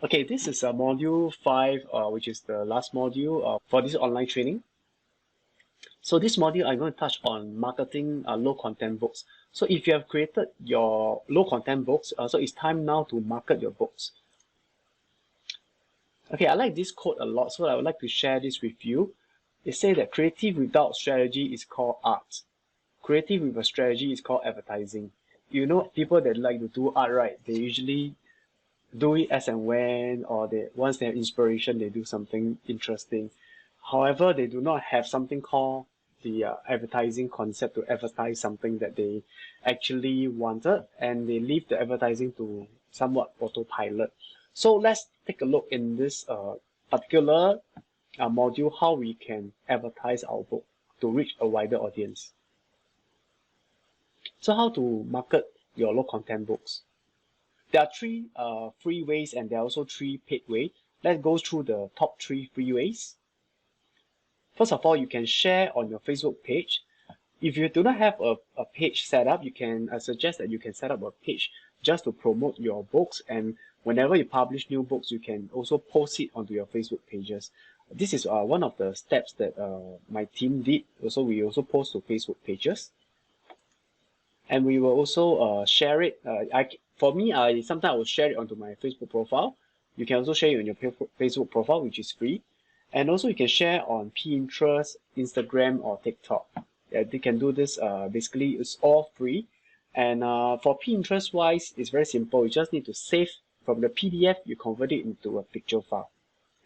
Okay, this is module 5, which is the last module for this online training. So this module, I'm going to touch on marketing low content books. So if you have created your low content books, so it's time now to market your books. Okay, I like this quote a lot, so I would like to share this with you. It says that creative without strategy is called art. Creative with a strategy is called advertising. You know, people that like to do art, right? They usually do it as and when, or once they have inspiration, they do something interesting. However, they do not have something called the advertising concept to advertise something that they actually wanted, and they leave the advertising to somewhat autopilot. So let's take a look in this particular module how we can advertise our book to reach a wider audience. So how to market your low content books? There are 3 free ways, and there are also 3 paid ways. Let's go through the top 3 free ways. First of all, you can share on your Facebook page. If you do not have a page set up, you can suggest that you can set up a page just to promote your books, and whenever you publish new books, you can also post it onto your Facebook pages. This is one of the steps that my team did. Also, we also post to Facebook pages, and we will also share it. For me, I sometimes will share it onto my Facebook profile. You can also share it on your Facebook profile, which is free. And also you can share on Pinterest, Instagram, or TikTok. Yeah, they can do this. Basically, it's all free. And for Pinterest wise, it's very simple. You just need to save from the PDF, you convert it into a picture file.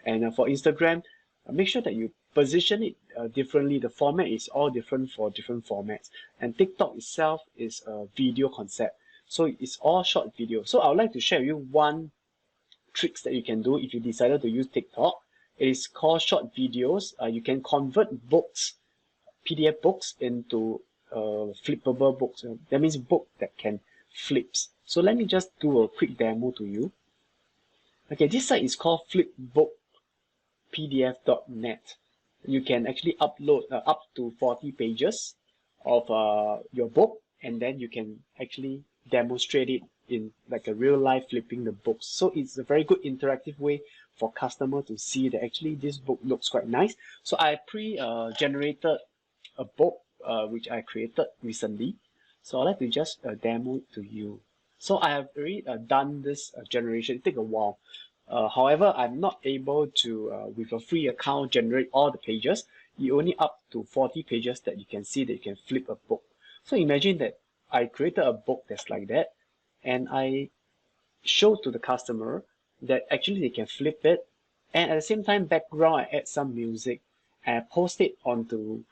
And for Instagram, make sure that you position it differently. The format is all different for different formats. And TikTok itself is a video concept. So it's all short video. So I would like to share with you one tricks that you can do if you decided to use TikTok. It is called short videos. You can convert books, PDF books, into flippable books. That means book that can flips. So let me just do a quick demo to you. Okay, this site is called Flipbookpdf.net. You can actually upload up to 40 pages of your book, and then you can actually demonstrate it in like a real life flipping the books. So it's a very good interactive way for customer to see that actually this book looks quite nice. So I generated a book which I created recently. So I'd like to just demo it to you. So I have already done this generation. It takes a while. However, I'm not able to, with a free account, generate all the pages. You only up to 40 pages that you can see that you can flip a book. So imagine that I created a book that's like that, and I show to the customer that actually they can flip it, and at the same time background I add some music and I post it onto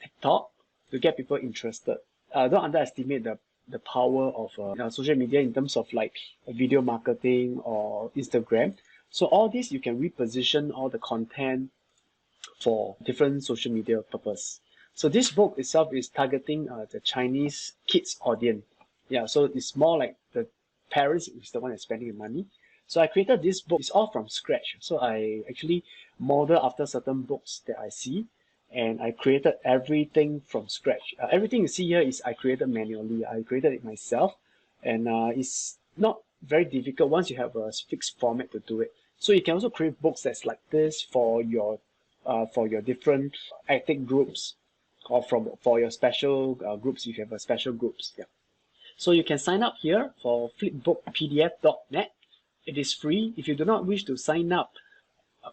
TikTok to get people interested. Don't underestimate the power of social media in terms of like video marketing or Instagram. So all this you can reposition all the content for different social media purpose. So this book itself is targeting the Chinese kids audience. Yeah, so it's more like the parents is the one that's spending the money. So I created this book. It's all from scratch. So I actually model after certain books that I see, and I created everything from scratch. Everything you see here is I created manually. I created it myself, and it's not very difficult once you have a fixed format to do it. So you can also create books that's like this for your different ethnic groups, or for your special groups if you have a special groups. Yeah. So you can sign up here for flipbookpdf.net. It is free. If you do not wish to sign up,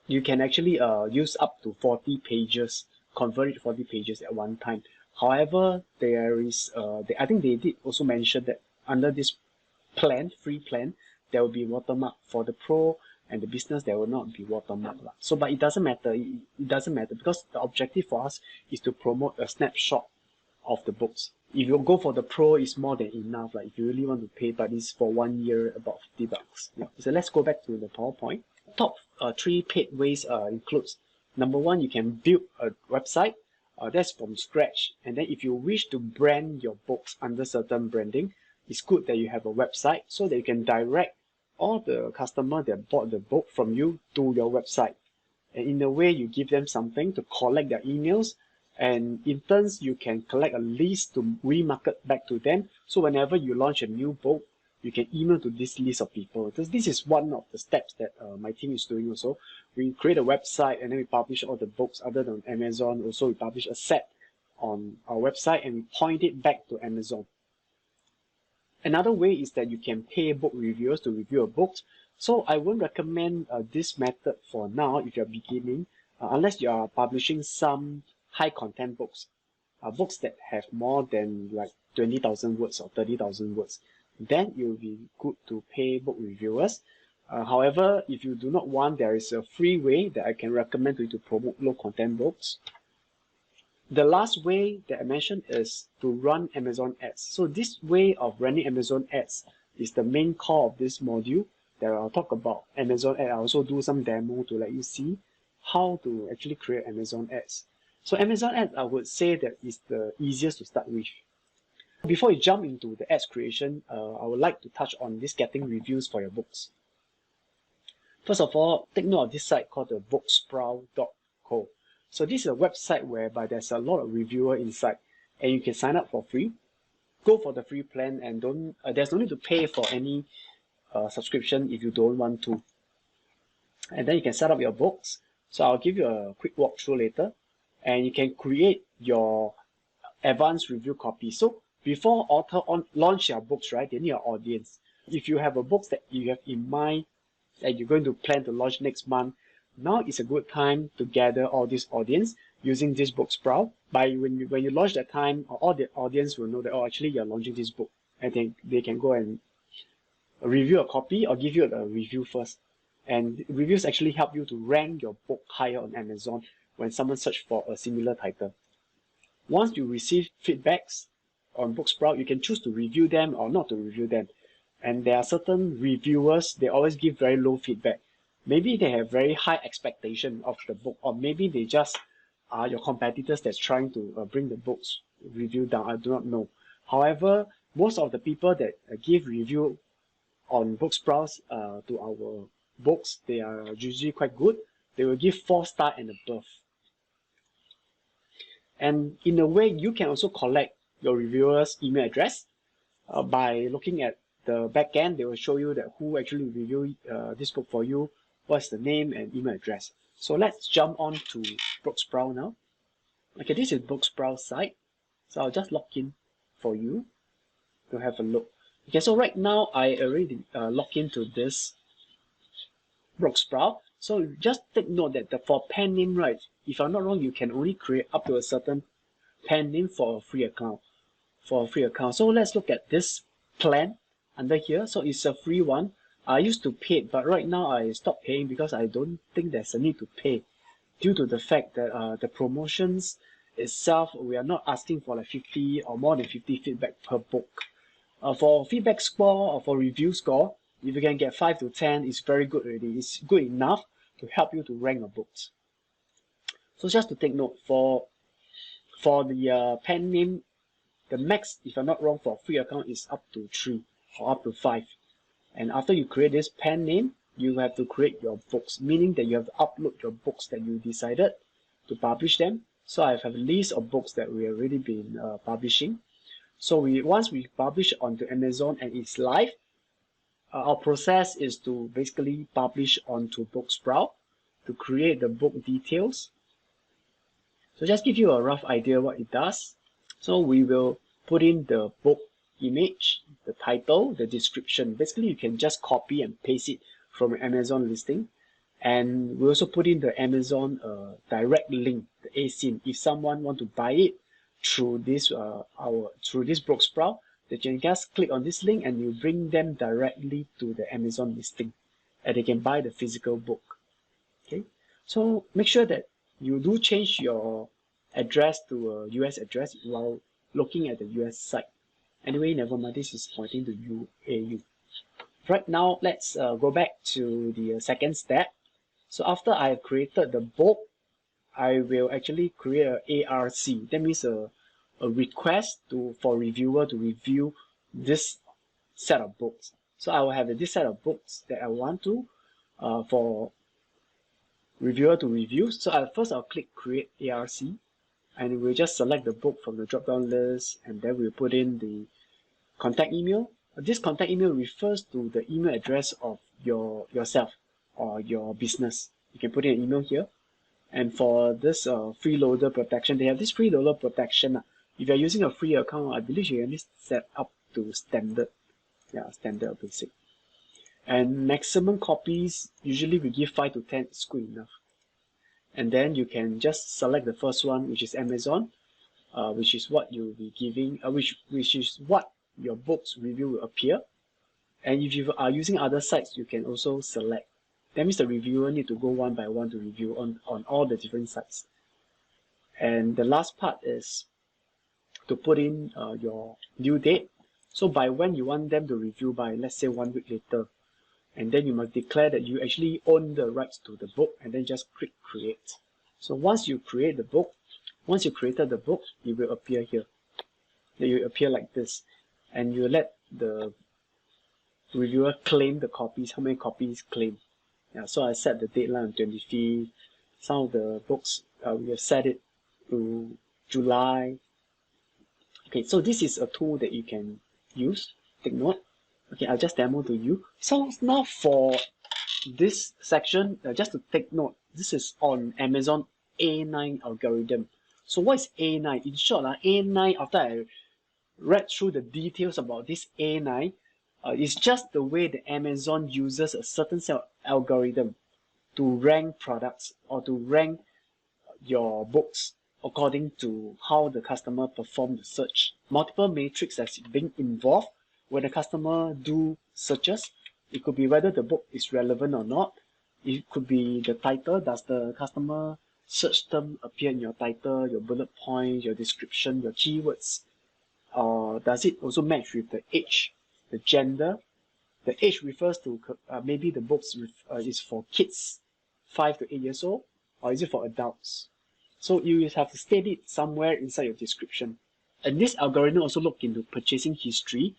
you can actually use up to 40 pages, convert it to 40 pages at one time. However, there is I think they did also mention that under this plan, free plan, there will be watermark. For the pro and the business, there will not be watermark. So, but it doesn't matter. It doesn't matter because the objective for us is to promote a snapshot of the books. If you go for the pro, it's more than enough. Like if you really want to pay, but it's for 1 year, about $50. Yeah. So let's go back to the PowerPoint. Top 3 paid ways includes: number 1, you can build a website. That's from scratch. And then if you wish to brand your books under certain branding, it's good that you have a website so that you can direct all the customer that bought the book from you to your website. And in a way, you give them something to collect their emails, and in turns you can collect a list to remarket back to them. So whenever you launch a new book, you can email to this list of people. This is one of the steps that my team is doing also. We create a website and then we publish all the books other than Amazon. Also, we publish a set on our website and we point it back to Amazon. Another way is that you can pay book reviewers to review your books. So I won't recommend this method for now if you're beginning, unless you are publishing some high content books, books that have more than like 20,000 words or 30,000 words. Then it will be good to pay book reviewers. However, if you do not want, there is a free way that I can recommend to you to promote low content books. The last way that I mentioned is to run Amazon ads. So this way of running Amazon ads is the main core of this module that I'll talk about. Amazon ads, I'll also do some demo to let you see how to actually create Amazon ads. So Amazon ads, I would say that is the easiest to start with. Before you jump into the ads creation, I would like to touch on this getting reviews for your books. First of all, take note of this site called the booksprout.co. So this is a website whereby there's a lot of reviewer inside and you can sign up for free. Go for the free plan and there's no need to pay for any subscription if you don't want to. And then you can set up your books. So I'll give you a quick walkthrough later and you can create your advanced review copy. So before author launch their books, right, they need an audience. If you have a book that you have in mind that you're going to plan to launch next month, now is a good time to gather all this audience using this book sprout. When you launch that time, all the audience will know that, oh, actually you're launching this book. I think they can go and review a copy or give you a review first. And reviews actually help you to rank your book higher on Amazon when someone searches for a similar title. Once you receive feedbacks on Booksprout, you can choose to review them or not to review them. And there are certain reviewers, they always give very low feedback. Maybe they have very high expectation of the book, or maybe they just are your competitors that's trying to bring the book's review down. I do not know. However, most of the people that give review on Booksprout to our books, they are usually quite good. They will give 4-star and above. And in a way, you can also collect your reviewer's email address by looking at the back end. They will show you that who actually reviewed this book for you, what's the name and email address. So let's jump on to Booksprout now. Okay, this is Booksprout site. So I'll just log in for you to have a look. Okay, so right now I already logged into this Booksprout. So just take note that for pen name, right, if I'm not wrong, you can only create up to a certain pen name for a free account. So let's look at this plan under here. So it's a free one. I used to pay it, but right now I stopped paying because I don't think there's a need to pay due to the fact that the promotions itself, we are not asking for like 50 or more than 50 feedback per book. For feedback score or for review score, if you can get 5 to 10, it's very good already. It's good enough to help you to rank your books. So just to take note, for the pen name, the max, if I'm not wrong, for a free account is up to 3 or up to 5. And after you create this pen name, you have to create your books, meaning that you have to upload your books that you decided to publish them. So I have a list of books that we have already been publishing. So once we publish onto Amazon and it's live, our process is to basically publish onto Booksprout to create the book details. So just give you a rough idea what it does. So we will put in the book image, the title, the description. Basically, you can just copy and paste it from an Amazon listing. And we also put in the Amazon direct link, the ASIN. If someone want to buy it through this Booksprout, they can just click on this link and you bring them directly to the Amazon listing, and they can buy the physical book. Okay, so make sure that you do change your address to a US address while looking at the US site. Anyway, never mind, this is pointing to UAU. Right now, let's go back to the second step. So after I have created the book, I will actually create a ARC. That means a request for reviewer to review this set of books. So I will have this set of books that I want to for reviewer to review. So first I'll click create ARC, and we'll just select the book from the drop down list, and then we'll put in the contact email This contact email refers to the email address of yourself or your business. You can put in an email here. And for this freeloader protection, they have this freeloader protection. If you're using a free account, I believe you can only set up to standard. Yeah, standard or basic. And maximum copies, usually we give 5 to 10, it's good enough. And then you can just select the first one, which is Amazon, which is what you'll be giving, which is what your books review will appear. And if you are using other sites, you can also select. That means the reviewer need to go one by one to review on all the different sites. And the last part is to put in your due date. So by when you want them to review by, let's say 1 week later. And then you must declare that you actually own the rights to the book, and then just click create. So once you create the book, once you created the book, it will appear here. It will appear like this. And you let the reviewer claim the copies, how many copies claim. Yeah, so I set the deadline on 25th. Some of the books, we have set it to July. Okay, so this is a tool that you can use. Take note. Okay, I'll just demo to you. So now for this section, just to take note, this is on Amazon A9 algorithm. So what is A9? In short, A9, after I read through the details about this A9, it's just the way that Amazon uses a certain set of algorithm to rank products or to rank your books according to how the customer performed the search. Multiple matrix that's being involved when the customer do searches. It could be whether the book is relevant or not. It could be the title. Does the customer search term appear in your title, your bullet points, your description, your keywords? Does it also match with the age, the gender? The age refers to maybe the books is for kids 5 to 8 years old, or is it for adults? So you have to state it somewhere inside your description. And this algorithm also look into purchasing history,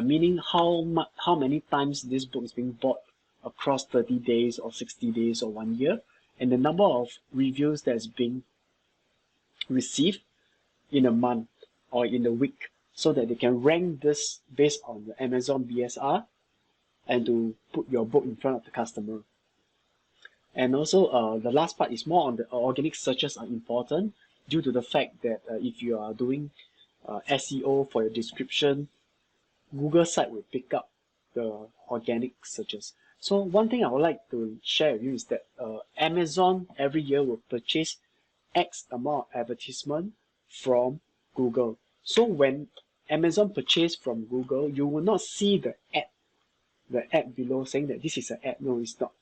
meaning how many times this book is being bought across 30 days or 60 days or 1 year, and the number of reviews that's being received in a month or in a week, so that they can rank this based on the Amazon BSR and to put your book in front of the customer. And also the last part is more on the organic searches are important due to the fact that if you are doing SEO for your description, Google site will pick up the organic searches. So one thing I would like to share with you is that Amazon every year will purchase X amount of advertisement from Google. So when Amazon purchase from Google, you will not see the ad below saying that this is an ad. No, it's not.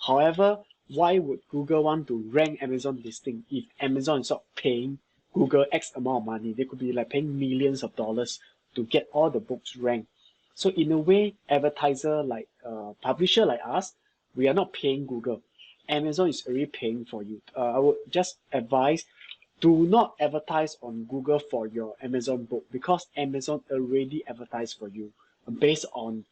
However, why would Google want to rank Amazon listing if Amazon is not paying Google X amount of money? They could be like paying millions of dollars to get all the books ranked. So in a way, advertiser like publisher like us, we are not paying Google. Amazon is already paying for you. I would just advise, do not advertise on Google for your Amazon book, because Amazon already advertised for you based on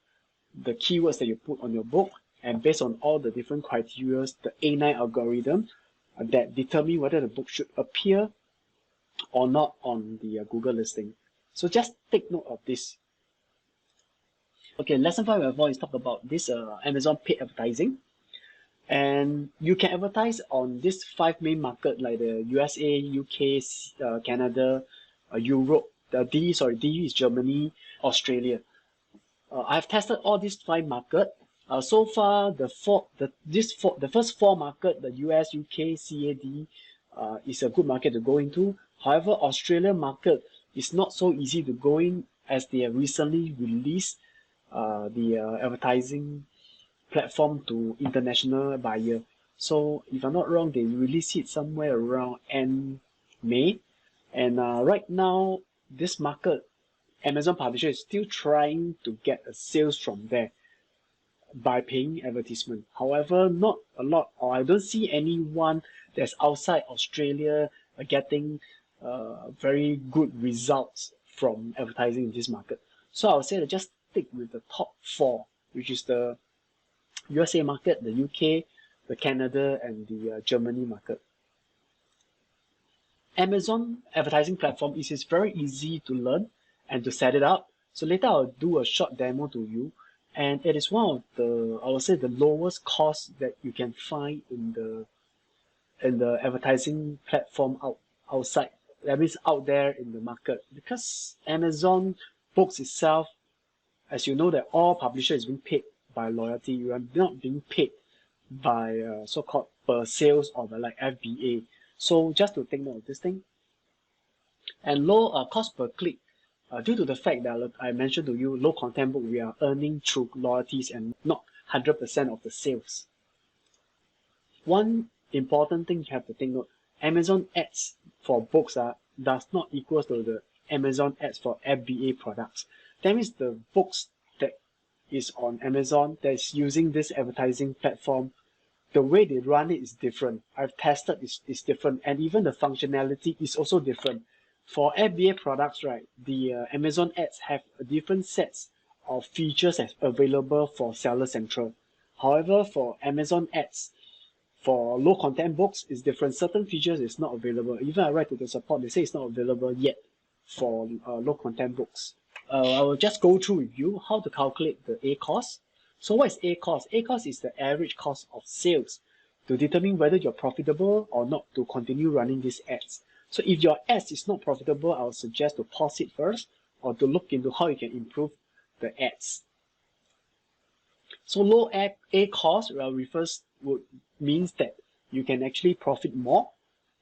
the keywords that you put on your book and based on all the different criteria, the A9 algorithm that determine whether the book should appear or not on the Google listing. So just take note of this. Okay, lesson 5.4 is talk about this Amazon paid advertising. And you can advertise on these 5 main markets like the USA, UK, Canada, Europe. D is Germany, Australia. I've tested all these 5 markets. So far, the first 4 markets, the US, UK, CAD, is a good market to go into. However, Australian market is not so easy to go in, as they have recently released the advertising platform to international buyer. So if I'm not wrong, they released it somewhere around end May. And right now, this market, Amazon publisher is still trying to get a sales from there by paying advertisement. However, not a lot, or I don't see anyone that's outside Australia getting very good results from advertising in this market. So I would say that just stick with the top 4, which is the USA market, the UK, the Canada, and the Germany market. Amazon advertising platform is very easy to learn and to set it up. So later I'll do a short demo to you, and it is one of the, I would say, the lowest cost that you can find in the advertising platform outside. That means out there in the market, because Amazon books itself, as you know, that all publisher is being paid by loyalty. You are not being paid by so-called per sales or the like FBA. So just to take note of this thing. And low cost per click, due to the fact that I mentioned to you, low content book, we are earning through loyalties and not 100% of the sales. One important thing you have to take note, Amazon ads for books does not equal to the Amazon ads for FBA products. That means the books that is on Amazon that is using this advertising platform, the way they run it is different. I've tested it's different, and even the functionality is also different. For FBA products, right, the Amazon ads have a different sets of features as available for Seller Central. However, for Amazon ads, for low content books, it's different. Certain features is not available. Even I write to the support, they say it's not available yet for low content books. I will just go through with you how to calculate the A cost. So what is A cost? A cost is the average cost of sales to determine whether you're profitable or not to continue running these ads. So if your ads is not profitable, I would suggest to pause it first or to look into how you can improve the ads. So low A cost means that you can actually profit more,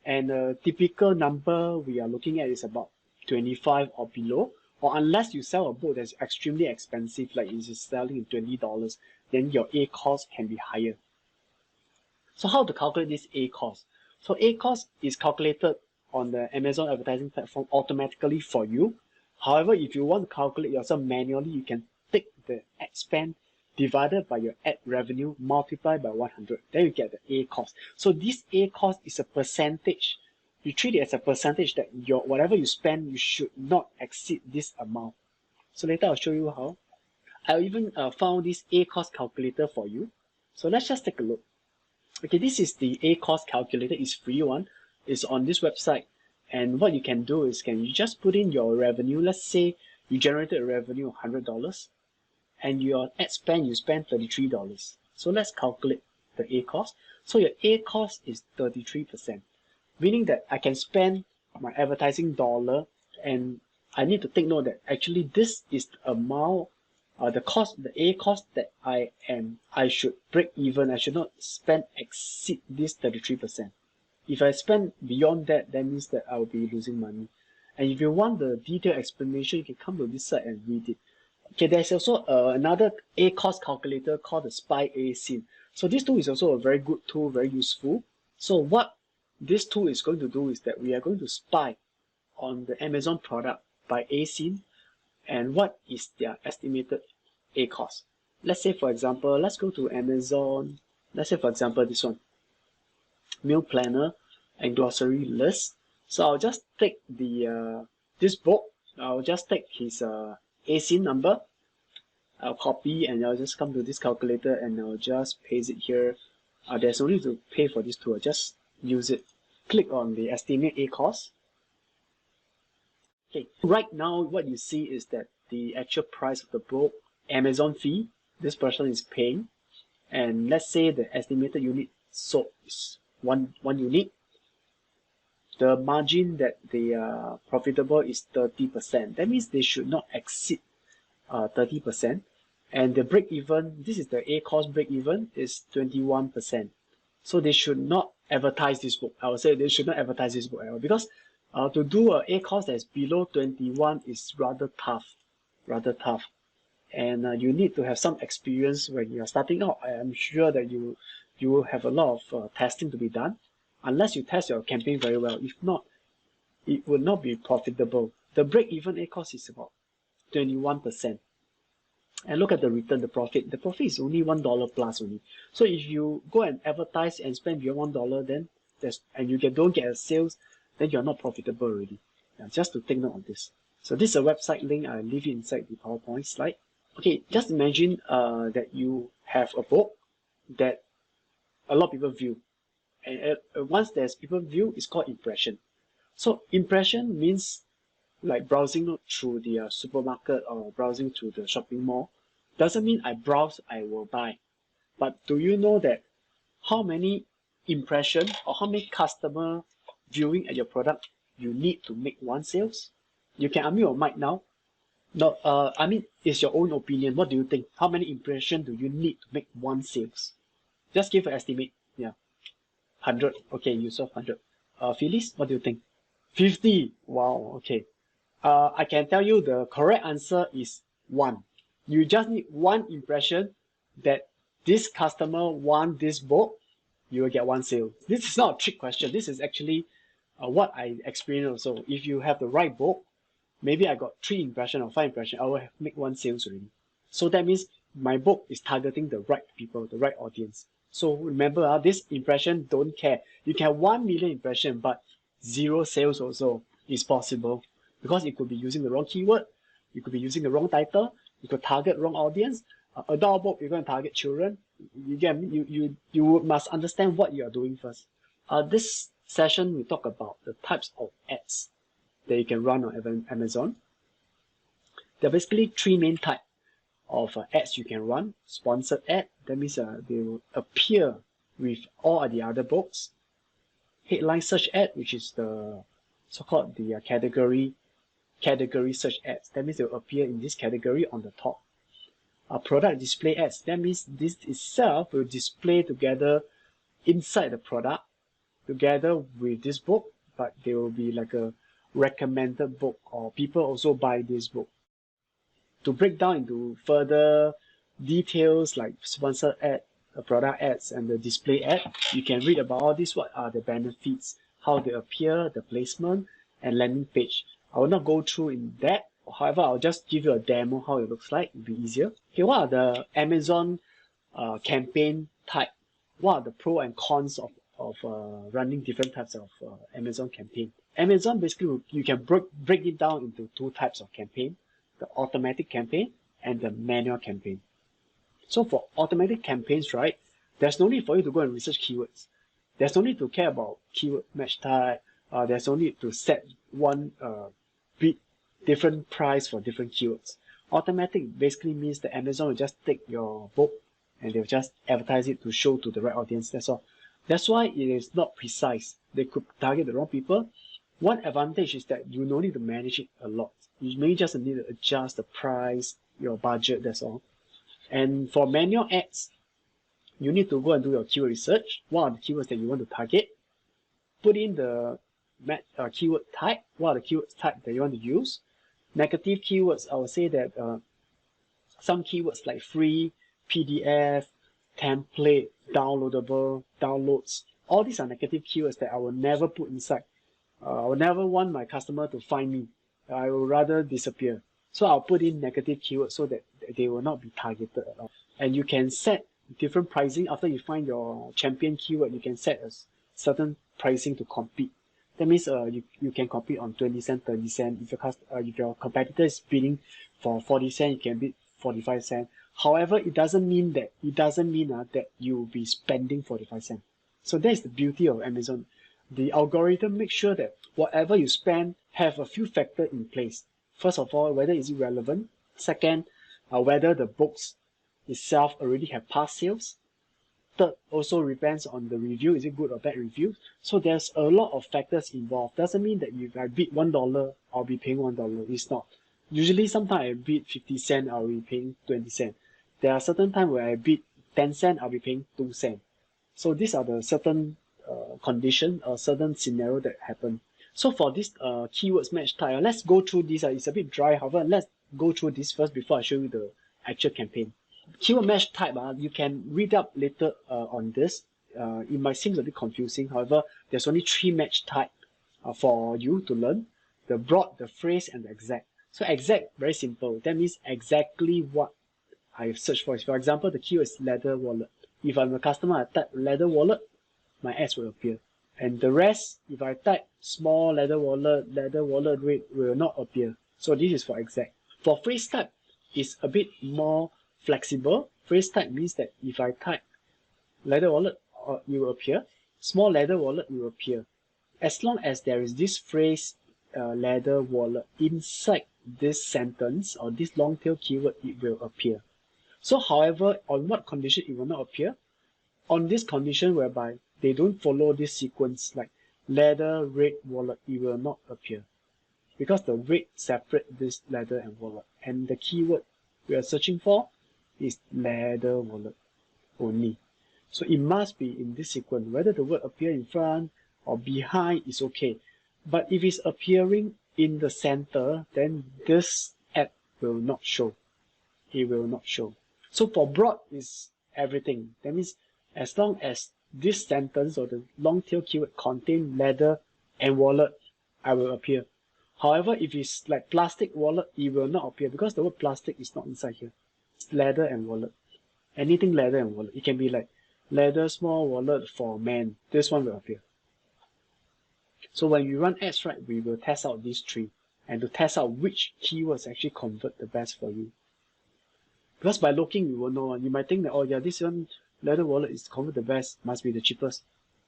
and a typical number we are looking at is about 25 or below, or unless you sell a book that's extremely expensive, like it's selling at $20, then your A cost can be higher. So how to calculate this A cost? So A cost is calculated on the Amazon advertising platform automatically for you. However, if you want to calculate yourself manually, you can take the ad spend divided by your ad revenue multiplied by 100. Then you get the A cost. So this A cost is a percentage. You treat it as a percentage that your whatever you spend, you should not exceed this amount. So later I'll show you how. I even found this A cost calculator for you. So let's just take a look. Okay, this is the A cost calculator. It's free one. It's on this website. And what you can do is you just put in your revenue. Let's say you generated a revenue of $100. And your ad spend, you spend $33. So let's calculate the A cost. So your A cost is 33%, meaning that I can spend my advertising dollar, and I need to take note that actually this is the amount, the A cost that I should break even. I should not exceed this 33%. If I spend beyond that, that means that I will be losing money. And if you want the detailed explanation, you can come to this site and read it. Okay, there's also another A cost calculator called the Spy A-Scene. So this tool is also a very good tool, very useful. So what this tool is going to do is that we are going to spy on the Amazon product by A-Scene and what is their estimated A cost. Let's say, for example, let's go to Amazon. Let's say, for example, this one, meal planner and glossary list. So I'll just take the this book. I'll just take his A-Scene number. I'll copy and I'll just come to this calculator and I'll just paste it here. There's no need to pay for this tool. Just use it. Click on the estimate A cost. Okay, right now what you see is that the actual price of the book, Amazon fee, this person is paying, and let's say the estimated unit sold is one unit. The margin that they are profitable is 30%. That means they should not exceed 30%. And the break even, this is the A cost break even, is 21%. So they should not advertise this book. I would say they should not advertise this book at all, because to do a A cost that's below 21 is rather tough. And you need to have some experience when you are starting out. I am sure that you will have a lot of testing to be done. Unless you test your campaign very well. If not, it will not be profitable. The break-even A cost is about 21%. And look at the return, the profit. The profit is only $1 plus only. So if you go and advertise and spend beyond $1, then and you don't get a sales, then you're not profitable already. Just to take note of this. So this is a website link. I'll leave it inside the PowerPoint slide. Okay, just imagine that you have a book that a lot of people view. And once there's people view, it's called impression. So impression means like browsing through the supermarket or browsing through the shopping mall, doesn't mean I browse, I will buy. But do you know that how many impression or how many customer viewing at your product you need to make one sales? You can unmute your mic now. No, I mean, it's your own opinion. What do you think? How many impression do you need to make one sales? Just give an estimate. Yeah, 100. Okay, you saw 100. Phyllis, what do you think? 50. Wow. Okay. I can tell you the correct answer is 1. You just need one impression that this customer want this book, you will get one sale. This is not a trick question. This is actually what I experienced also. If you have the right book, maybe I got 3 impression or 5 impression, I will make one sales already. So that means my book is targeting the right people, the right audience. So remember, this impression don't care. You can have 1 million impression, but 0 sales also is possible because it could be using the wrong keyword, you could be using the wrong title, you could target wrong audience. Adult book, you're going to target children. You must understand what you are doing first. This session we talk about the types of ads that you can run on Amazon. There are basically 3 main types of ads you can run. Sponsored ad, that means they will appear with all the other books. Headline search ad, which is the so-called the category search ads. That means they will appear in this category on the top. Product display ads, that means this itself will display together inside the product together with this book, but they will be like a recommended book or people also buy this book. To break down into further details like sponsored ad, product ads, and the display ad, you can read about all this. What are the benefits, how they appear, the placement, and landing page. I will not go through in that. However, I'll just give you a demo how it looks like. It'll be easier. Okay, what are the Amazon campaign type? What are the pros and cons of running different types of Amazon campaign? Amazon basically, you can break it down into 2 types of campaign: the automatic campaign and the manual campaign. So for automatic campaigns, right, there's no need for you to go and research keywords. There's no need to care about keyword match type. There's no need to set one bid different price for different keywords. Automatic basically means that Amazon will just take your book and they'll just advertise it to show to the right audience. That's all. That's why it is not precise. They could target the wrong people. One advantage is that you don't need to manage it a lot. You may just need to adjust the price, your budget, that's all. And for manual ads, you need to go and do your keyword research. What are the keywords that you want to target? Put in the keyword type. What are the keyword type that you want to use? Negative keywords, I would say that some keywords like free, PDF, template, downloadable, downloads, all these are negative keywords that I will never put inside. I will never want my customer to find me. I will rather disappear. So I'll put in negative keywords so that they will not be targeted at all. And you can set different pricing. After you find your champion keyword, you can set a certain pricing to compete. That means you can compete on 20 cents, 30 cents. If your competitor is bidding for 40 cents, you can bid 45 cents. However, it doesn't mean that you will be spending 45 cents. So that is the beauty of Amazon. The algorithm makes sure that whatever you spend have a few factors in place. First of all, whether is it relevant. Second, whether the books itself already have past sales. Third, also depends on the review. Is it good or bad review? So there's a lot of factors involved. Doesn't mean that if I bid $1, I'll be paying $1. It's not. Usually, sometimes I bid 50 cents, I'll be paying 20 cents. There are certain times where I bid 10 cents, I'll be paying 2 cents. So these are the certain condition or certain scenario that happen. So for this keywords match type, let's go through this. It's a bit dry, however, let's go through this first before I show you the actual campaign. Keyword match type, you can read up later on this. It might seem a bit confusing, however, there's only 3 match type for you to learn: the broad, the phrase, and the exact. So exact, very simple. That means exactly what I've searched for. For example, the keyword is leather wallet. If I'm a customer, I type leather wallet, my ads will appear. And the rest, if I type small leather wallet rate, will not appear. So this is for exact. For phrase type, it's a bit more flexible. Phrase type means that if I type leather wallet, it will appear. Small leather wallet will appear. As long as there is this phrase leather wallet inside this sentence or this long tail keyword, it will appear. So however, on what condition it will not appear? On this condition whereby they don't follow this sequence, like leather, red, wallet, it will not appear. Because the red separate this leather and wallet. And the keyword we are searching for is leather wallet only. So it must be in this sequence. Whether the word appear in front or behind is okay. But if it's appearing in the center, then this ad will not show. It will not show. So for broad is everything. That means as long as this sentence or the long tail keyword contain leather and wallet, I will appear. However, if it's like plastic wallet, it will not appear because the word plastic is not inside here. It's leather and wallet. Anything leather and wallet. It can be like leather small wallet for men. This one will appear. So when we run ads, right, we will test out these three and to test out which keywords actually convert the best for you. Because by looking, we will know. You might think that, oh yeah, this one leather wallet is convert the best, must be the cheapest.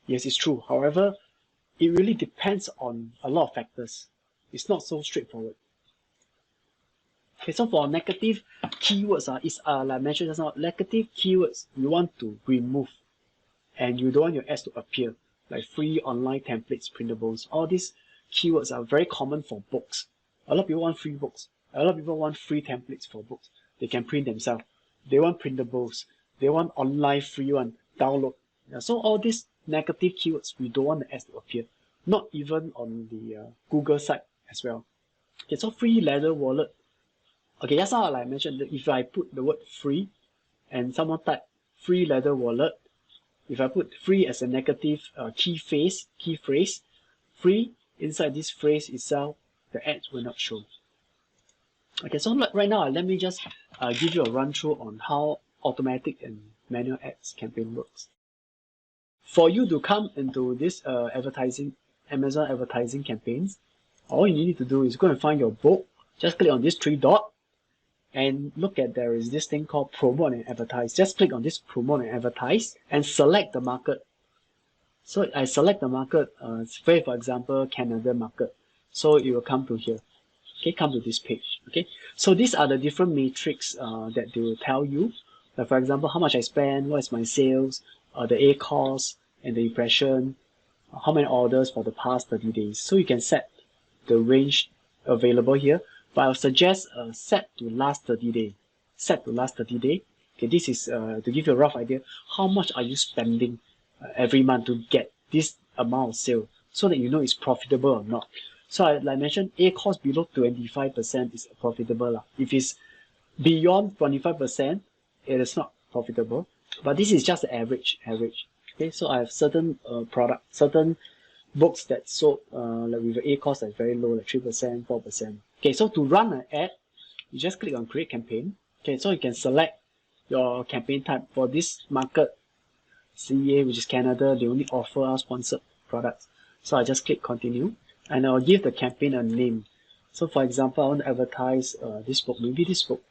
Yes, it's true. However, it really depends on a lot of factors. It's not so straightforward. Okay, so for negative keywords, like I mentioned just now, negative keywords you want to remove and you don't want your ads to appear, like free online templates, printables. All these keywords are very common for books. A lot of people want free books. A lot of people want free templates for books. They can print themselves. They want printables. They want online free one, download. Yeah, so all these negative keywords, we don't want the ads to appear. Not even on the Google site as well. Okay, so free leather wallet. Okay, just now like I mentioned, if I put the word free and someone type free leather wallet, if I put free as a negative key phrase, free, inside this phrase itself, the ads will not show. Okay, so right now, let me just give you a run through on how automatic and manual ads campaign works. For you to come into this Amazon advertising campaigns, all you need to do is go and find your book, just click on this three dot, and look at there is this thing called promote and advertise. Just click on this promote and advertise and select the market. So I select the market, say for example, Canada market. So it will come to here. Okay, come to this page. Okay, so these are the different metrics that they will tell you. Like for example, how much I spend, what is my sales, the A cost and the impression, how many orders for the past 30 days. So you can set the range available here. But I'll suggest set to last 30 days. Set to last 30 days. Okay, this is to give you a rough idea, how much are you spending every month to get this amount of sale, so that you know it's profitable or not. So like I mentioned, A cost below 25% is profitable. If it's beyond 25%, it is not profitable. But this is just the average. Okay, so I have certain certain books that sold like with the A cost that's very low, like 3%, 4%. Okay, so to run an ad, you just click on create campaign. Okay, so you can select your campaign type. For this market, CA, which is Canada, they only offer us sponsored products. So I just click continue and I'll give the campaign a name. So for example, I want to advertise this book, maybe this book.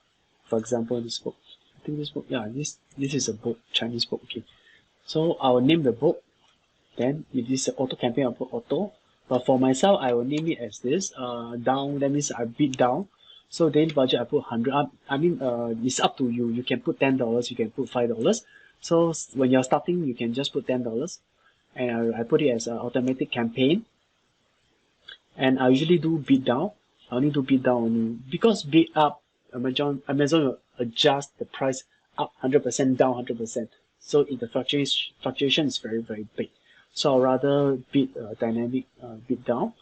For example, this book. I think this book, yeah, this is a book, Chinese book. Okay, so I will name the book. Then if this is an auto campaign, I'll put auto. But for myself, I will name it as this. Down, that means I bid down. So daily budget, I put 100. I mean, it's up to you. You can put $10, you can put $5. So when you're starting, you can just put $10. And I put it as an automatic campaign. And I usually do bid down. I only do bid down only. Because bid up, Amazon will adjust the price up 100%, down 100%. So if the fluctuation is very, very big. So I'll rather bid dynamic bid down.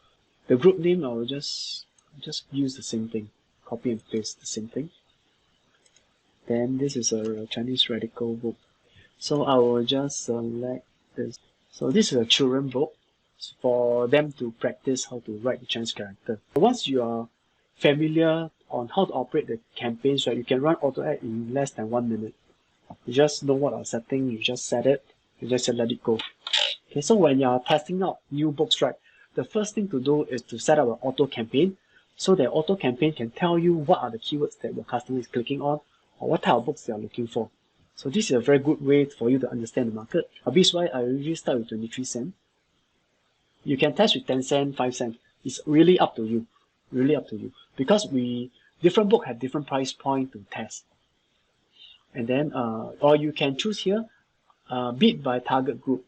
The group name, I'll just use the same thing. Copy and paste the same thing. Then this is a Chinese radical book. So I will just select this. So this is a children book for them to practice how to write the Chinese character. Once you are familiar on how to operate the campaigns, right, you can run auto ad in less than 1 minute. You just know what our setting, you just set it, you just let it go. Okay, so when you are testing out new books, right, the first thing to do is to set up an auto campaign, so that auto campaign can tell you what are the keywords that your customer is clicking on, or what type of books they are looking for. So this is a very good way for you to understand the market. This is why I usually start with 23 cents. You can test with 10 cents, 5 cents. It's really up to you. Really up to you. Because different book have different price point to test. And then, or you can choose here, bid by target group.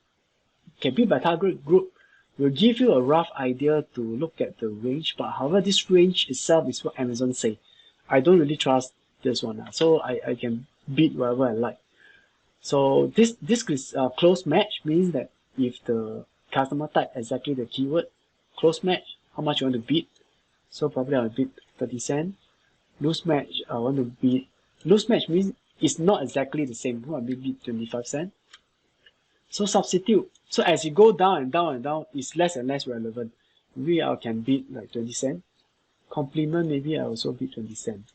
Okay, bid by target group will give you a rough idea to look at the range, but however, this range itself is what Amazon say. I don't really trust this one, so I can bid whatever I like. So this is close match, means that if the customer type exactly the keyword, close match, how much you want to bid. So probably I'll bid 30 cents. Loose match, I want to bid. Loose match means it's not exactly the same. I bid 25 cents. So substitute. So as you go down and down and down, it's less and less relevant. Maybe I can bid like 20 cents. Complement, maybe I also bid 20 cents.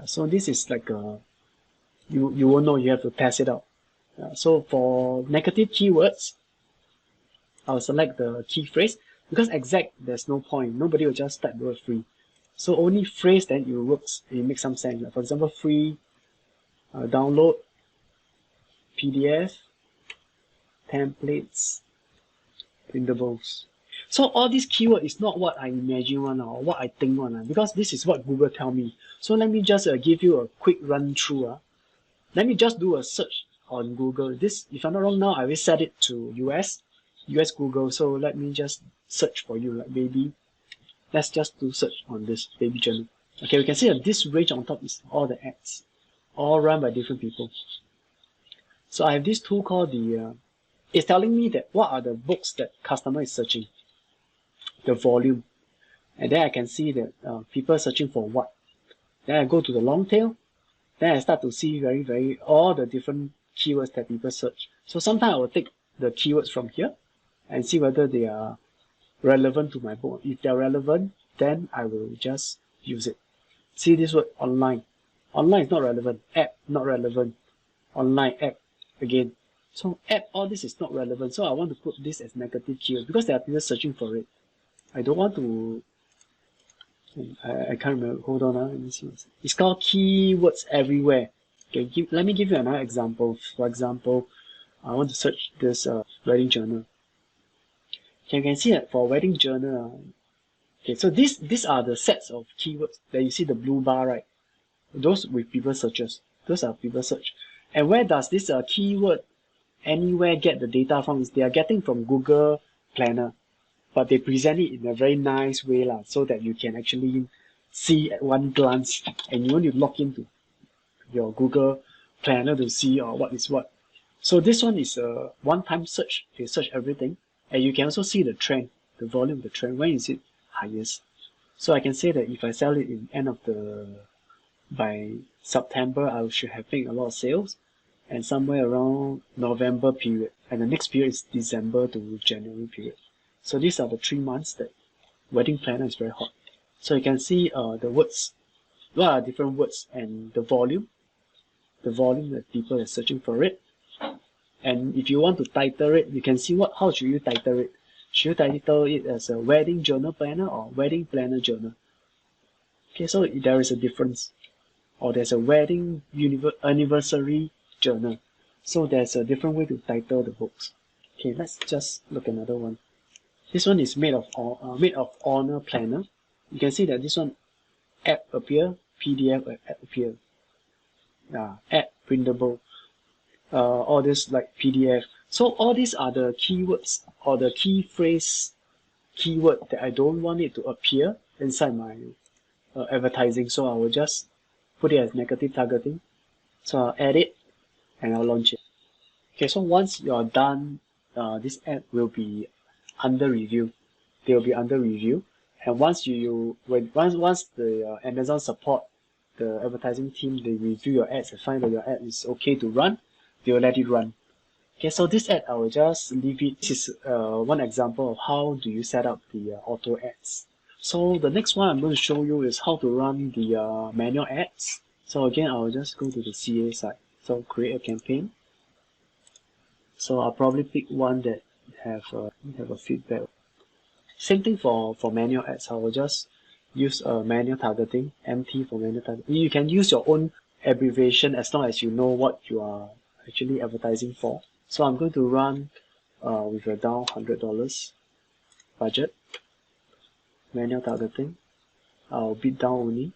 So this is like you won't know, you have to test it out. So for negative keywords, I'll select the key phrase, because exact there's no point. Nobody will just type the word free. So only phrase, then it works. It makes some sense. Like for example, free download PDF templates printables. So all these keywords is not what I imagine one or what I think one, because this is what Google tell me. So let me just give you a quick run through. Let me just do a search on Google. This, if I'm not wrong now, I will set it to US Google. So let me just search for you, like baby. Let's just do search on this baby journal. Okay, we can see that this range on top is all the ads, all run by different people. So I have this tool called the, it's telling me that what are the books that customer is searching, the volume. And then I can see that people are searching for what. Then I go to the long tail. Then I start to see very all the different keywords that people search. So sometimes I will take the keywords from here and see whether they are relevant to my book. If they're relevant, then I will just use it. See this word online. Online is not relevant. App, not relevant. Online, app, again. So app, all this is not relevant. So I want to put this as negative keyword because there are people searching for it. I don't want to, I can't remember. Hold on, let me see. It's called keywords everywhere. Okay, let me give you another example. For example, I want to search this wedding journal. Okay, you can see that for wedding journal, okay, so these are the sets of keywords that you see the blue bar, right? Those with people searches. Those are people search. And where does this keyword anywhere get the data from? Is they are getting from Google Planner, but they present it in a very nice way so that you can actually see at one glance, and you only log into your Google Planner to see what is what. So this one is a one-time search. You search everything, and you can also see the trend, the volume of the trend. When is it highest? So I can say that if I sell it in end of by September, I should have made a lot of sales, and somewhere around November period, and the next period is December to January period. So these are the 3 months that wedding planner is very hot. So you can see the words, what are different words, and the volume that people are searching for it. And if you want to title it, you can see how should you title it. Should you title it as a wedding journal planner or wedding planner journal? Okay, so there is a difference. Or there's a wedding anniversary journal. So there's a different way to title the books. Okay, let's just look at another one. This one is made of honor planner. You can see that this one app appear, PDF app appear. App printable. All this like PDF. So all these are the keywords or the key phrase keyword that I don't want it to appear inside my advertising. So I will just put it as negative targeting. So I'll add it and I'll launch it. Okay, so once you're done, this ad will be under review. They will be under review. And once once the Amazon support, the advertising team, they review your ads and find that your ad is okay to run, they will let it run. Okay, so this ad I will just leave it. This is one example of how do you set up the auto ads. So the next one I'm going to show you is how to run the manual ads. So again, I'll just go to the CA side. So create a campaign. So I'll probably pick one that have a feedback. Same thing for manual ads. I will just use manual targeting, MT for manual targeting. You can use your own abbreviation as long as you know what you are actually advertising for. So I'm going to run with a down $100 budget. manual targeting. I'll bid down only,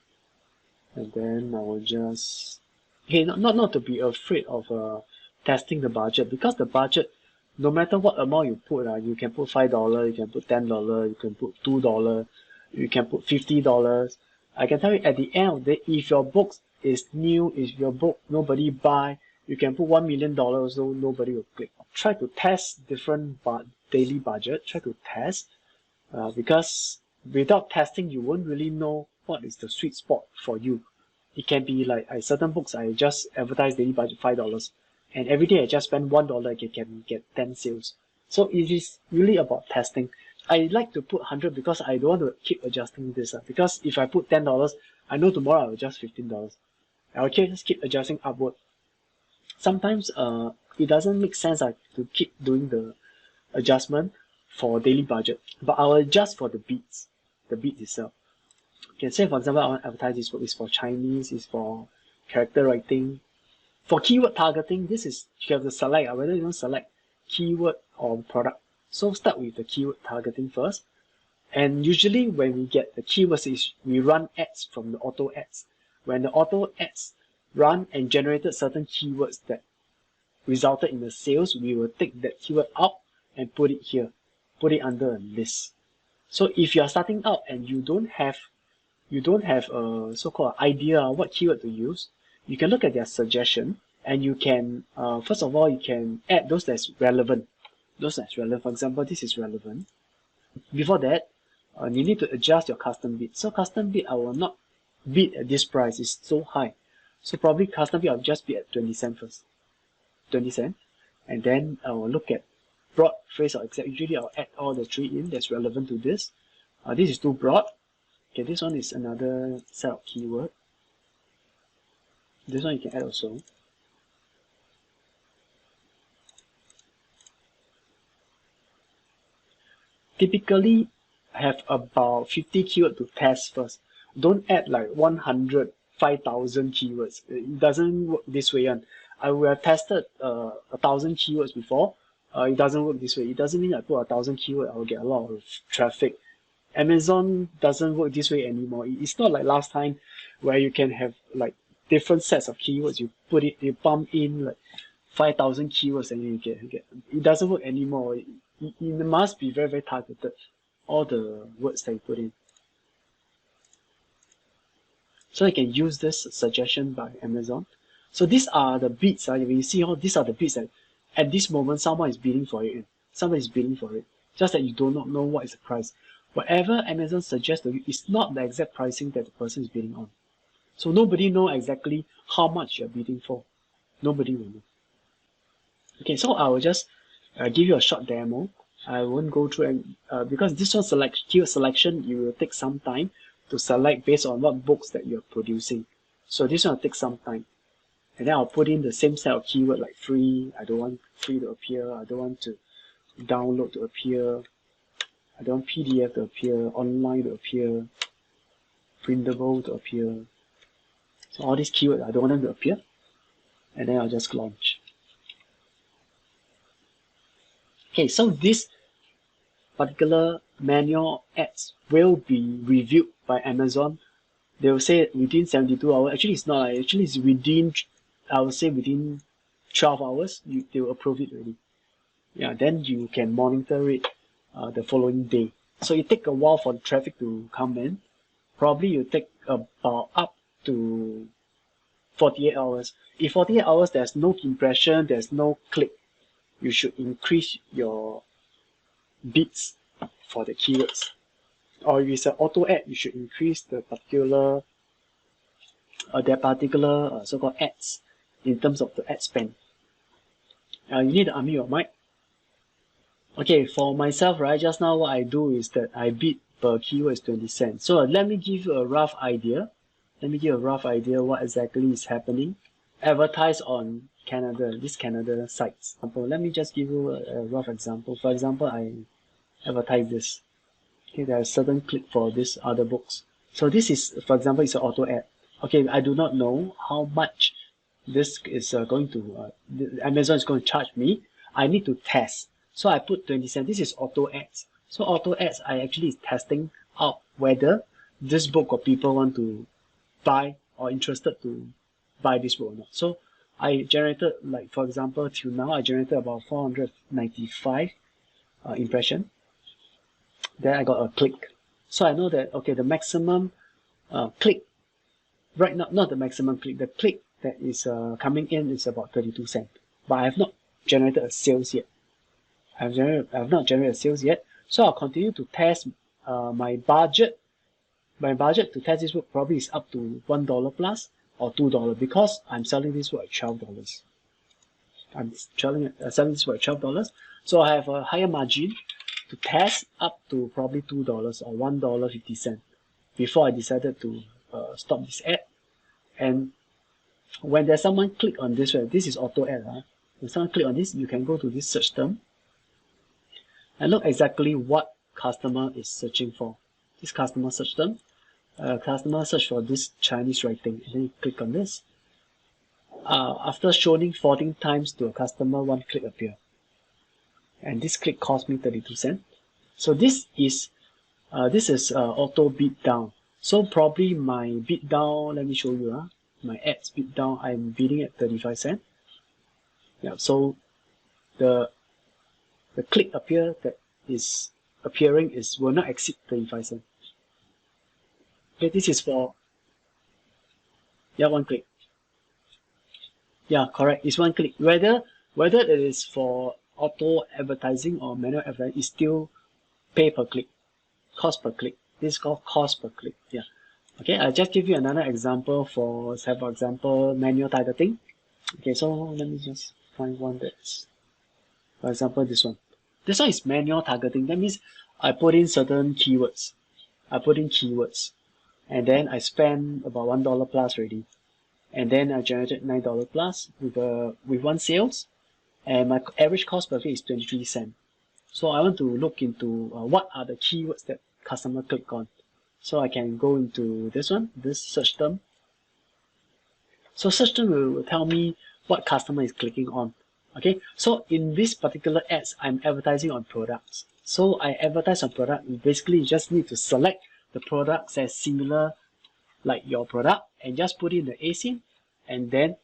and then I will just, okay, not to be afraid of testing the budget, because the budget, no matter what amount you put, you can put $5, you can put $10, you can put $2, you can put $50. I can tell you at the end of the day, if your book is new, if your book nobody buy, you can put $1 million also, nobody will click. Try to test different daily budget, try to test, because without testing, you won't really know what is the sweet spot for you. It can be like certain books, I just advertise daily budget $5, and every day I just spend $1, I can get 10 sales. So it is really about testing. I like to put 100 because I don't want to keep adjusting this. Because if I put $10, I know tomorrow I will adjust $15. I will just keep adjusting upward. Sometimes it doesn't make sense to keep doing the adjustment for daily budget, but I will adjust for the beats itself. Okay, say for example, I want to advertise this book is for Chinese, is for character writing. For keyword targeting, this is, you have to select whether you want to select keyword or product. So start with the keyword targeting first. And usually when we get the keywords, we run ads from the auto ads. When the auto ads run and generated certain keywords that resulted in the sales, we will take that keyword out and put it here, put it under a list. So if you are starting out and you don't have a so-called idea what keyword to use, you can look at their suggestion, and you can first of all you can add those that's relevant. For example, this is relevant. Before that, you need to adjust your custom bid. So custom bid, I will not bid at this price, it's so high. So probably custom bid, I'll just bid at 20 cents first. 20 cents. And then I will look at broad, phrase, or exact. Usually I'll add all the three in that's relevant to this. This is too broad. Okay, this one is another set of keyword. This one you can add also. Typically, have about 50 keywords to test first. Don't add like 100, 5,000 keywords. It doesn't work this way. I will have tested 1,000 keywords before. It doesn't work this way. It doesn't mean I put 1,000 keywords, I will get a lot of traffic. Amazon doesn't work this way anymore. It's not like last time where you can have like different sets of keywords. You pump in like 5,000 keywords and you get. It doesn't work anymore. It must be very, very targeted, all the words that you put in. So you can use this suggestion by Amazon. So these are the bids. When you see these are the bids that at this moment someone is bidding for it. Somebody is bidding for it. Just that you do not know what is the price. Whatever Amazon suggests to you is not the exact pricing that the person is bidding on. So nobody knows exactly how much you're bidding for. Nobody will know. Okay, so I will just give you a short demo. I won't go through because this one keyword selection, you will take some time to select based on what books that you're producing. So this one will take some time. And then I'll put in the same set of keyword like free. I don't want free to appear. I don't want to download to appear. I don't want PDF to appear, online to appear, printable to appear. So all these keywords, I don't want them to appear. And then I'll just launch. Okay, so this particular manual ads will be reviewed by Amazon. They will say within 72 hours. Actually, it's not. Actually, it's within, I would say within 12 hours, they will approve it already. Yeah, then you can monitor it the following day. So it takes a while for the traffic to come in. Probably you take about up to 48 hours. If 48 hours there's no impression, there's no click, you should increase your bids for the keywords. Or if it's an auto ad, you should increase the particular so-called ads in terms of the ad spend. You need to unmute your mic. Okay, for myself, right, just now what I do is that I bid per keyword is 20 cents. So let me give you a rough idea. What exactly is happening. Advertise on these Canada sites. Let me just give you a rough example. For example, I advertise this. Okay, there are certain click for this other books. So this is, for example, it's an auto ad. Okay, I do not know how much this is going to, Amazon is going to charge me. I need to test. So I put 20 cents. This is auto ads. So auto ads, I actually is testing out whether this book or people want to buy or interested to buy this book or not. So I generated, like for example, till now I generated about 495 impression. Then I got a click. So I know that, okay, the maximum click, right now, not the maximum click, the click that is coming in is about 32 cents. But I have not generated a sales yet. I have not generated a sales yet. So I'll continue to test my budget. My budget to test this book probably is up to $1 plus or $2 because I'm selling this book at $12. I'm selling this book at $12. So I have a higher margin to test up to probably $2 or $1.50 before I decided to stop this ad. And when there's someone click on this, this is auto ad. When someone click on this, you can go to this search term and look exactly what customer is searching for. This customer search term, customer search for this Chinese writing, and then you click on this. After showing 14 times to a customer, one click appear, and this click cost me 32 cents. So this is auto bid down. So probably my bid down, let me show you. My ads bid down, I'm bidding at 35 cents. Yeah, so the click appear that is appearing will not exceed 35 cents. Okay, this is for, yeah, one click. Yeah, correct, it's one click. Whether it is for auto advertising or manual advertising, it's still pay per click, cost per click. This is called cost per click. Yeah. Okay, I'll just give you another example for, say for example, manual targeting. Okay, so let me just find one that's, for example, this one. This one is manual targeting. That means I put in certain keywords. And then I spend about $1 plus already. And then I generated $9 plus with one sales. And my average cost per click is 23 cents. So I want to look into what are the keywords that customer click on. So I can go into this one, this search term. So search term will tell me what customer is clicking on. Okay, so in this particular ads, I'm advertising on products. So I advertise on product. Basically, you just need to select the products as similar like your product and just put in the ASIN, and then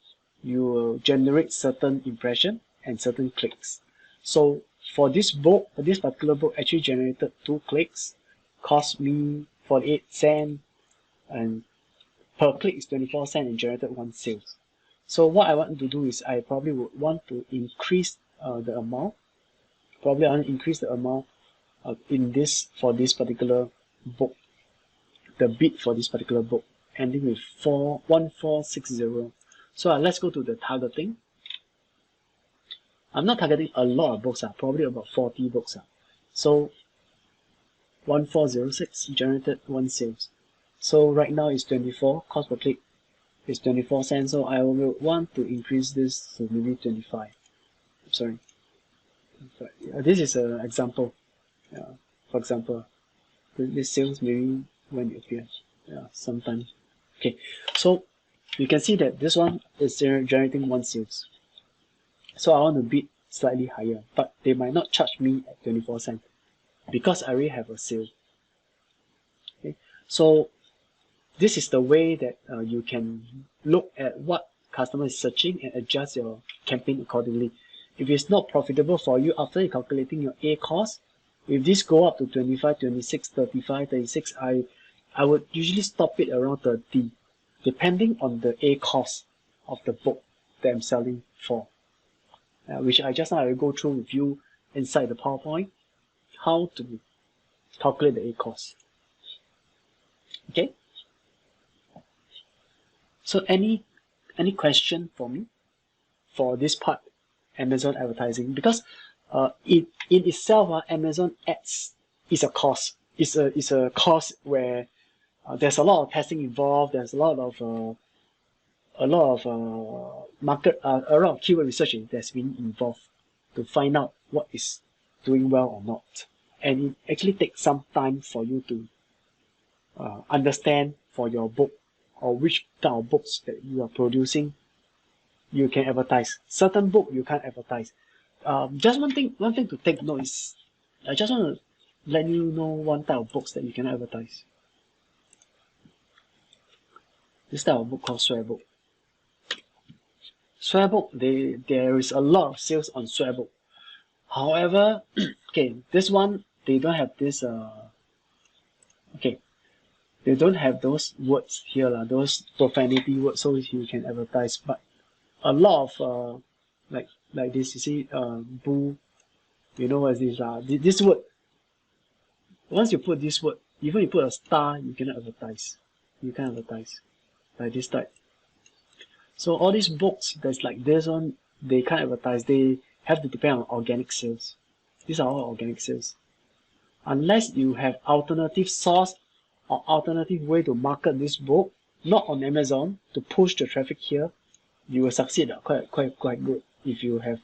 you will generate certain impression and certain clicks. So for this book, this particular book actually generated 2 clicks, cost me 48 cents, and per click is 24 cents and generated 1 sales. So what I want to do is I probably would want to increase the amount. Probably I want to increase the amount in this for this particular book, the bid for this particular book, ending with 1460. So let's go to the targeting. I'm not targeting a lot of books, probably about 40 books. So 1406 generated 1 sales. So right now it's 24, cost per click is 24 cents. So I will want to increase this to maybe 25. Sorry. This is an example. For example, this sales maybe when it appears. Sometime. Okay, so you can see that this one is generating 1 sales. So I want to bid slightly higher, but they might not charge me at 24 cents because I already have a sale. Okay, so this is the way that you can look at what customer is searching and adjust your campaign accordingly. If it's not profitable for you after calculating your A cost, if this go up to 25, 26, 35, 36, I would usually stop it around 30, depending on the A cost of the book that I'm selling for, which I just now will go through with you inside the PowerPoint, how to calculate the A cost. Okay. So any question for me for this part, Amazon advertising? Because in itself, Amazon ads is a cost. It's a cost where there's a lot of testing involved. There's a lot of keyword research that's been involved to find out what is doing well or not. And it actually takes some time for you to understand for your book or which type of books that you are producing you can advertise. Certain book you can't advertise. Just one thing to take note is I just want to let you know one type of books that you can advertise. This type of book called Swearbook. Swearbook, there is a lot of sales on Swearbook. However, okay, this one they don't have this okay, they don't have those words here lah, those profanity words, so you can advertise. But a lot of like this, you see, boo, you know what is this lah? This word. Once you put this word, even you put a star, you cannot advertise. You can't advertise like this type. So all these books that's like this one, they can't advertise. They have to depend on organic sales. These are all organic sales. Unless you have alternative source or alternative way to market this book, not on Amazon, to push the traffic here, you will succeed quite good if you have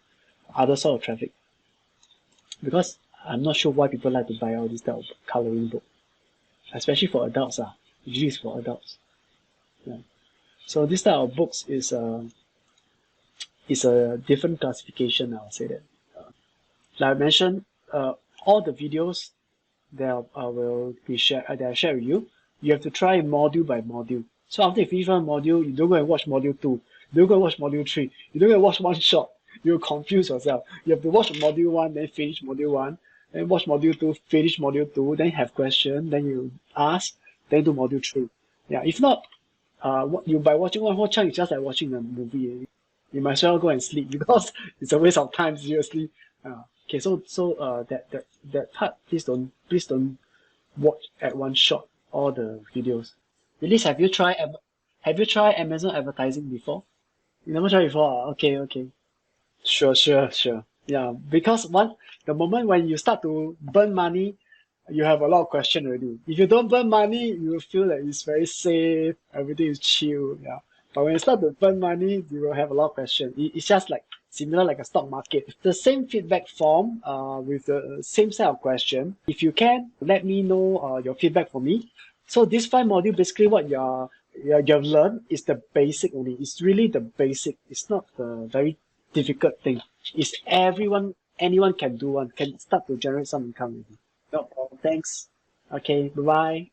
other sort of traffic. Because I'm not sure why people like to buy all this type of coloring book, especially for adults. Usually it's for adults. Yeah. So this type of books is a different classification. I'll say that. Like I mentioned, all the videos that will be shared, that I share with you, you have to try module by module. So after you finish one module, you don't go and watch module 2. You don't go and watch module 3. You don't go and watch one shot. You'll confuse yourself. You have to watch module 1, then finish module 1, then watch module 2, finish module 2, then have question, then you ask, then do module 3. Yeah, if not, you by watching one whole chunk, it's just like watching a movie. You might as well go and sleep because it's a waste of time, seriously. Okay, so that part, please don't watch at one shot all the videos. At least have you tried Amazon advertising before? You never tried before? Okay. Sure. Yeah, because the moment when you start to burn money, you have a lot of questions already. If you don't burn money, you will feel that it's very safe, everything is chill. Yeah. But when you start to burn money, you will have a lot of questions. It's just like similar like a stock market. The same feedback form, with the same set of questions. If you can, let me know your feedback for me. So this 5 module, basically what you've learned is the basic only. It's really the basic. It's not the very difficult thing. It's anyone can do one, can start to generate some income. No problem. Thanks. Okay, bye-bye.